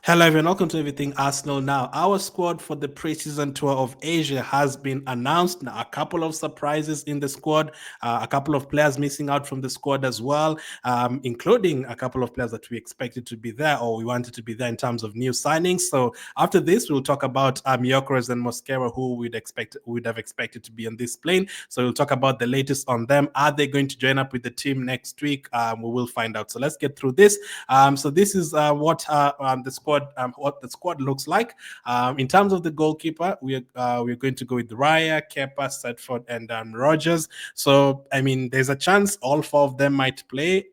Hello everyone, welcome to Everything Arsenal. Now, our squad for the preseason tour of Asia has been announced. Now, a couple of surprises in the squad, a couple of players missing out from the squad as well, including a couple of players that we expected to be there or we wanted to be there in terms of new signings. So after this, we'll talk about Gyokeres and Mosquera, who we'd have expected to be on this plane. So we'll talk about the latest on them. Are they going to join up with the team next week? We will find out. So let's get through this. So this is what the squad looks like. In terms of the goalkeeper, we're going to go with Raya, Kepa, Setford, and Rogers. So I mean, there's a chance all four of them might play,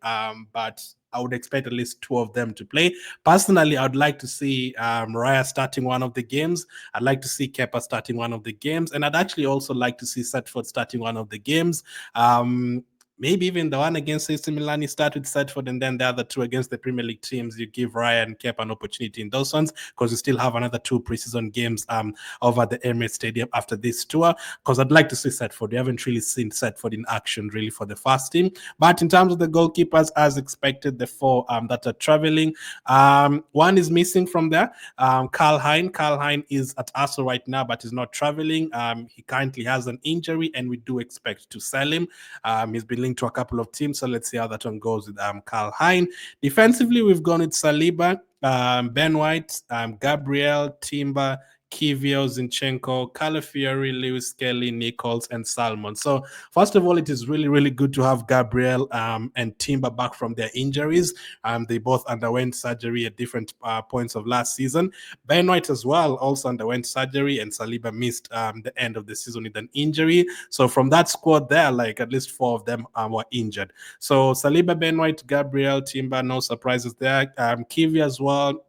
but I would expect at least two of them to play. Personally, I'd like to see Raya starting one of the games. I'd like to see Kepa starting one of the games, and I'd actually also like to see Setford starting one of the games. Maybe even the one against AC Milan, you start with Setford, and then the other two against the Premier League teams, you give Raya and Kepa an opportunity in those ones, because you still have another two preseason games over the Emirates Stadium after this tour, because I'd like to see Setford. We haven't really seen Setford in action really for the first team. But in terms of the goalkeepers, as expected, the four that are traveling, one is missing from there. Karl Hein is at Arsenal right now, but is not traveling. He currently has an injury, and we do expect to sell him. He's been linked to a couple of teams, so let's see how that one goes with Karl Hein. Defensively, we've gone with Saliba, Ben White, Gabriel, Timber, Kivio, Zinchenko, Calafiori, Lewis Kelly, Nichols, and Salmon. So, first of all, it is really, really good to have Gabriel and Timber back from their injuries. They both underwent surgery at different points of last season. Ben White as well also underwent surgery, and Saliba missed the end of the season with an injury. So, from that squad there, like at least four of them were injured. So, Saliba, Ben White, Gabriel, Timber, no surprises there. Kivio as well.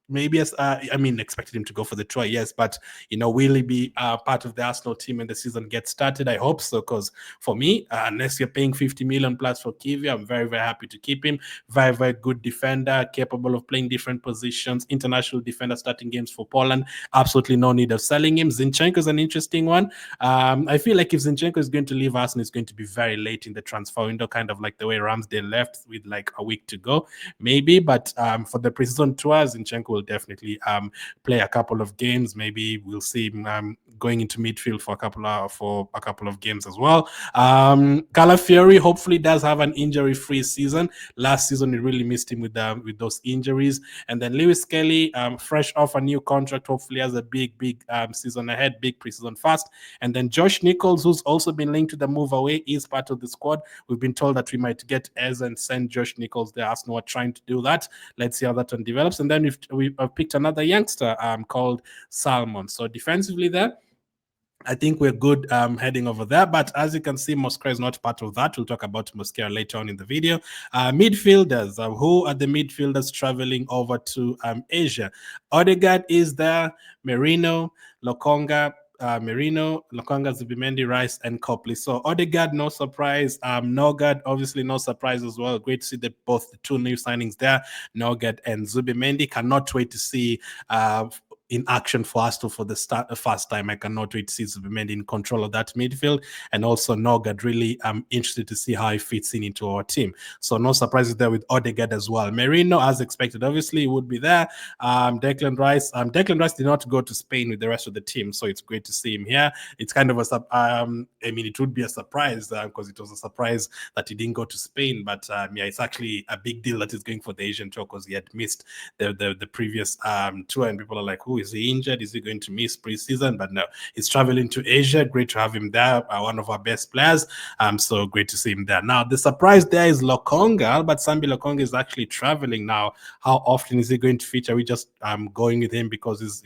Maybe expected him to go for the tour, yes, but will he be part of the Arsenal team when the season gets started? I hope so, because for me, unless you're paying 50 million plus for Kivia, I'm very, very happy to keep him. Very, very good defender, capable of playing different positions, international defender, starting games for Poland. Absolutely no need of selling him. Zinchenko is an interesting one. I feel like if Zinchenko is going to leave Arsenal, it's going to be very late in the transfer window, kind of like the way Ramsdale left with like a week to go, maybe. But for the preseason tour, Zinchenko will definitely play a couple of games. Maybe we'll see him going into midfield for a couple of games as well. Calafiori hopefully does have an injury-free season. Last season we really missed him with those injuries. And then Lewis Kelly, fresh off a new contract, hopefully has a big season ahead, big preseason fast. And then Josh Nichols, who's also been linked to the move away, is part of the squad. We've been told that we might get Ez and send Josh Nichols there. Arsenal are trying to do that. Let's see how that one develops. And then we've picked another youngster called Salmon. So defensively there, I think we're good heading over there. But as you can see, Mosquera is not part of that. We'll talk about Mosquera later on in the video. Midfielders. Who are the midfielders traveling over to Asia? Odegaard is there. Merino, Lokonga, Zubimendi, Rice, and Copley. So Odegaard, no surprise. Nogard, obviously no surprise as well. Great to see both the two new signings there, Nogard and Zubimendi. Cannot wait to see in action for Arsenal for the first time. I cannot wait to see Zubimendi in control of that midfield, and also Nogard. Really, I'm interested to see how he fits into our team. So no surprises there with Odegaard as well. Merino, as expected, obviously would be there. Declan Rice. Declan Rice did not go to Spain with the rest of the team, so it's great to see him here. It's kind of it would be a surprise because it was a surprise that he didn't go to Spain, but it's actually a big deal that he's going for the Asian tour because he had missed the previous tour, and people are like, who is he injured? Is he going to miss preseason? But no, he's traveling to Asia. Great to have him there. One of our best players. So great to see him there. Now, the surprise there is Lokonga. Albert Sambi Lokonga is actually traveling now. How often is he going to feature? We just going with him because he's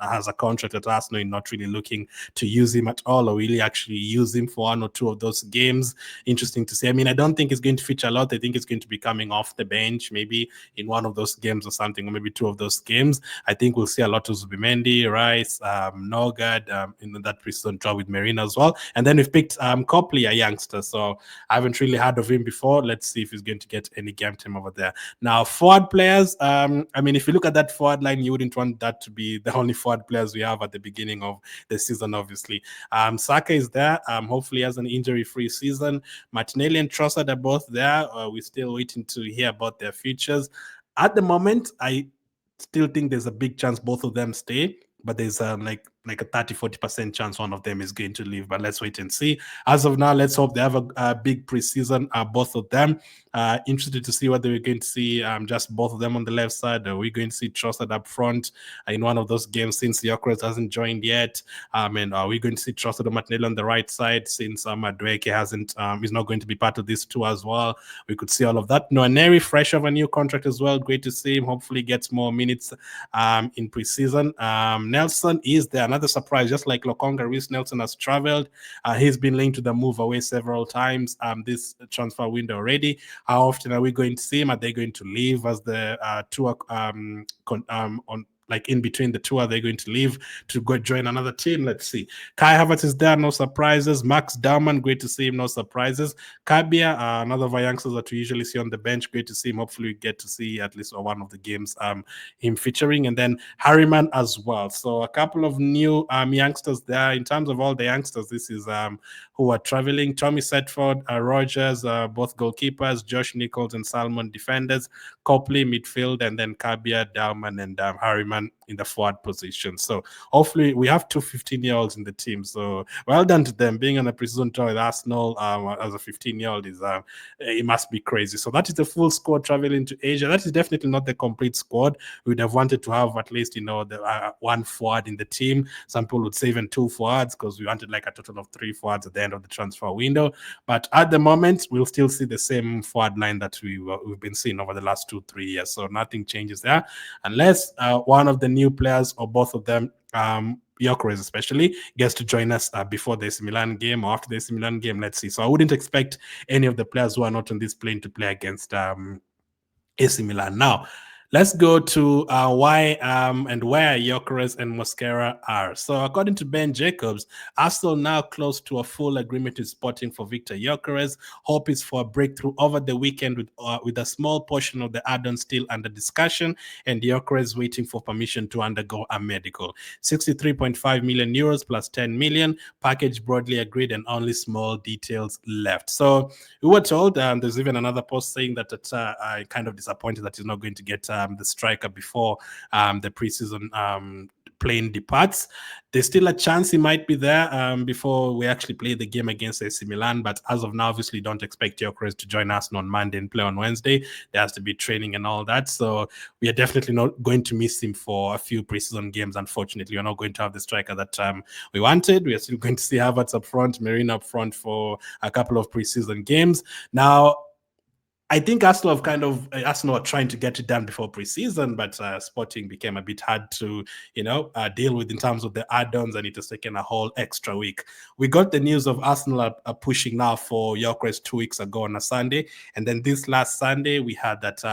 has a contract at Arsenal and not really looking to use him at all, or really actually use him for one or two of those games. Interesting to see. I mean, I don't think he's going to feature a lot. I think he's going to be coming off the bench, maybe in one of those games or something, or maybe two of those games. I think we'll see a lot of Zubimendi, Rice, Nogard in that preseason draw with Marina as well. And then we've picked Copley, a youngster. So I haven't really heard of him before. Let's see if he's going to get any game time over there. Now, forward players. If you look at that forward line, you wouldn't want that to be the only forward players we have at the beginning of the season, obviously. Saka is there. Hopefully has an injury-free season. Martinelli and Trossard are both there. We're still waiting to hear about their futures. At the moment, I still think there's a big chance both of them stay, but there's like a 30-40% chance one of them is going to leave. But let's wait and see. As of now, let's hope they have a big preseason, both of them. Interested to see whether we're going to see just both of them on the left side. Are we going to see Trossard up front in one of those games since Gyokeres hasn't joined yet? And are we going to see Trossard or Martinelli on the right side since Madueke hasn't is not going to be part of this tour as well? We could see all of that. Noaneri, fresh of a new contract as well. Great to see him. Hopefully gets more minutes in preseason. Nelson is there. Another surprise, just like Lokonga, Reece Nelson has traveled. He's been linked to the move away several times this transfer window already. How often are we going to see him? Are they going to leave as the tour on like in between the two? Are they going to leave to go join another team? Let's see. Kai Havertz is there, no surprises. Max Daumann, great to see him, no surprises. Kabia, another of our youngsters that we usually see on the bench, great to see him. Hopefully we get to see at least one of the games him featuring. And then Harriman as well. So a couple of new youngsters there. In terms of all the youngsters, this is who are traveling. Tommy Setford, Rogers, both goalkeepers, Josh Nichols and Salmon defenders, Copley midfield, and then Kabia, Daumann, and Harriman in the forward position. So hopefully we have two 15-year-olds in the team. So well done to them. Being on a preseason tour with Arsenal as a 15-year-old is it must be crazy. So that is the full squad traveling to Asia. That is definitely not the complete squad. We would have wanted to have at least the one forward in the team. Some people would say even two forwards because we wanted like a total of three forwards at the end of the transfer window. But at the moment, we'll still see the same forward line that we've been seeing over the last 2-3 years. So nothing changes there, unless one of the new players or both of them, Gyokeres especially, gets to join us before the AC Milan game or after the AC Milan game. Let's see. So I wouldn't expect any of the players who are not on this plane to play against AC Milan. Now, let's go to why and where Gyokeres and Mosquera are. So according to Ben Jacobs, Arsenal now close to a full agreement with Sporting for Viktor Gyokeres. Hope is for a breakthrough over the weekend with a small portion of the add-on still under discussion, and Gyokeres waiting for permission to undergo a medical. 63.5 million euros plus 10 million, package broadly agreed and only small details left. So we were told, there's even another post saying that I kind of disappointed that he's not going to get the striker before the preseason plane departs. There's still a chance he might be there before we actually play the game against AC Milan, but as of now, obviously don't expect Gyokeres to join us on Monday and play on Wednesday. There has to be training and all that, so we are definitely not going to miss him for a few preseason games. Unfortunately, we're not going to have the striker that we wanted. We are still going to see Havertz up front, Merino up front for a couple of preseason games. Now, I think Arsenal are trying to get it done before preseason, but Sporting became a bit hard to, deal with in terms of the add-ons, and it has taken a whole extra week. We got the news of Arsenal are pushing now for Gyokeres 2 weeks ago on a Sunday, and then this last Sunday we had that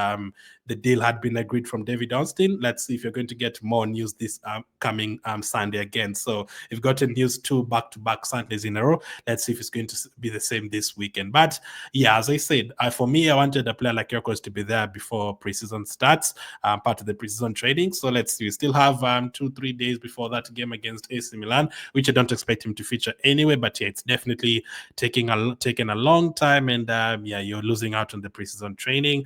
the deal had been agreed from David Austin. Let's see if you're going to get more news this coming Sunday again. So you've gotten news 2 back-to-back Sundays in a row. Let's see if it's going to be the same this weekend. But yeah, as I said, for me, I wanted a player like Gyokeres to be there before preseason starts, part of the preseason training. So let's see. We still have 2-3 days before that game against AC Milan, which I don't expect him to feature anyway. But yeah, it's definitely taking a long time, and you're losing out on the preseason training.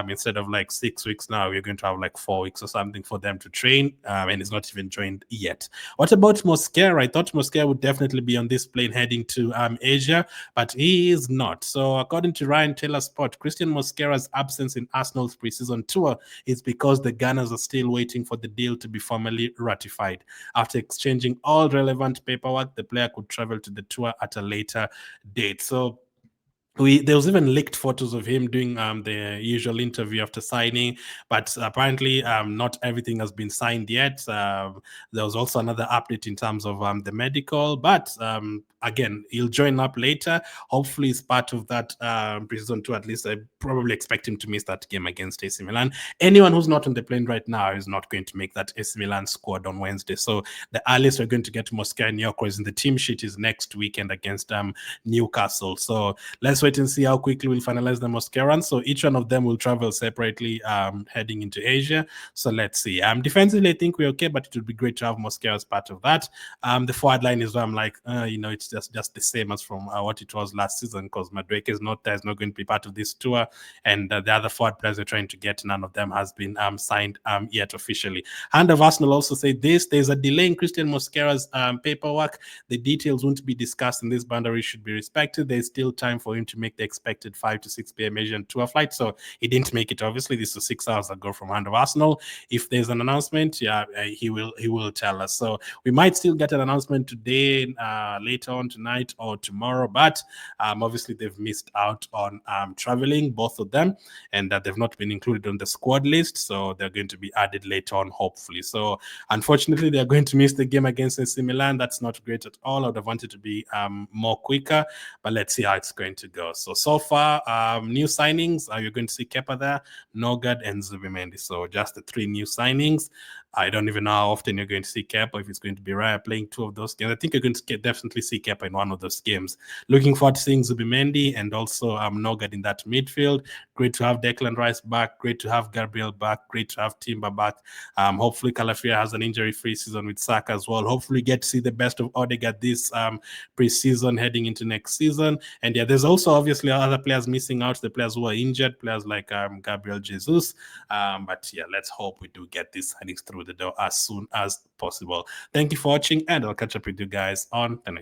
Instead of like 6 weeks now, we're going to have like 4 weeks or something for them to train, and it's not even joined yet. What about Mosquera? I thought Mosquera would definitely be on this plane heading to Asia, but he is not. So according to Ryan Taylor Sport, Christian Mosquera's absence in Arsenal's preseason tour is because the Gunners are still waiting for the deal to be formally ratified. After exchanging all relevant paperwork, the player could travel to the tour at a later date. So there was even leaked photos of him doing the usual interview after signing, but apparently not everything has been signed yet. There was also another update in terms of the medical, but again, he'll join up later. Hopefully, it's part of that preseason tour. At least I probably expect him to miss that game against AC Milan. Anyone who's not on the plane right now is not going to make that AC Milan squad on Wednesday. So the earliest we're going to get Mosquera and Gyokeres in the team sheet is next weekend against Newcastle. So let's wait wait and see how quickly we'll finalize the Mosquera. So each one of them will travel separately heading into Asia. So let's see. Defensively, I think we're okay, but it would be great to have Mosquera as part of that. The forward line is where I'm like, it's just the same as from what it was last season, because Madueke is not going to be part of this tour, and the other forward players we're trying to get, none of them has been signed yet officially. Hand of Arsenal also said this: there's a delay in Christian Mosquera's paperwork. The details won't be discussed, and this boundary should be respected. There's still time for him to make the expected 5 to 6 p.m. Asian tour flight. So he didn't make it. Obviously, this was 6 hours ago from Hand of Arsenal. If there's an announcement, he will tell us. So we might still get an announcement today, later on tonight or tomorrow. But obviously, they've missed out on traveling, both of them, and that they've not been included on the squad list. So they're going to be added later on, hopefully. So unfortunately, they're going to miss the game against AC Milan. That's not great at all. I would have wanted to be more quicker, but let's see how it's going to go. So far, new signings. You're going to see Kepa there, Nogard, and Zubimendi. So just the 3 new signings. I don't even know how often you're going to see Kepa, if it's going to be Raya playing 2 of those games. I think you're going to definitely see Kepa in one of those games. Looking forward to seeing Zubimendi and also Nogard in that midfield. Great to have Declan Rice back. Great to have Gabriel back. Great to have Timber back. Hopefully Calafia has an injury-free season with Saka as well. Hopefully get to see the best of Odegaard this pre-season heading into next season. And there's also obviously other players missing out, the players who are injured, players like Gabriel Jesus. But let's hope we do get these signings through the door as soon as possible. Thank you for watching, and I'll catch up with you guys on the next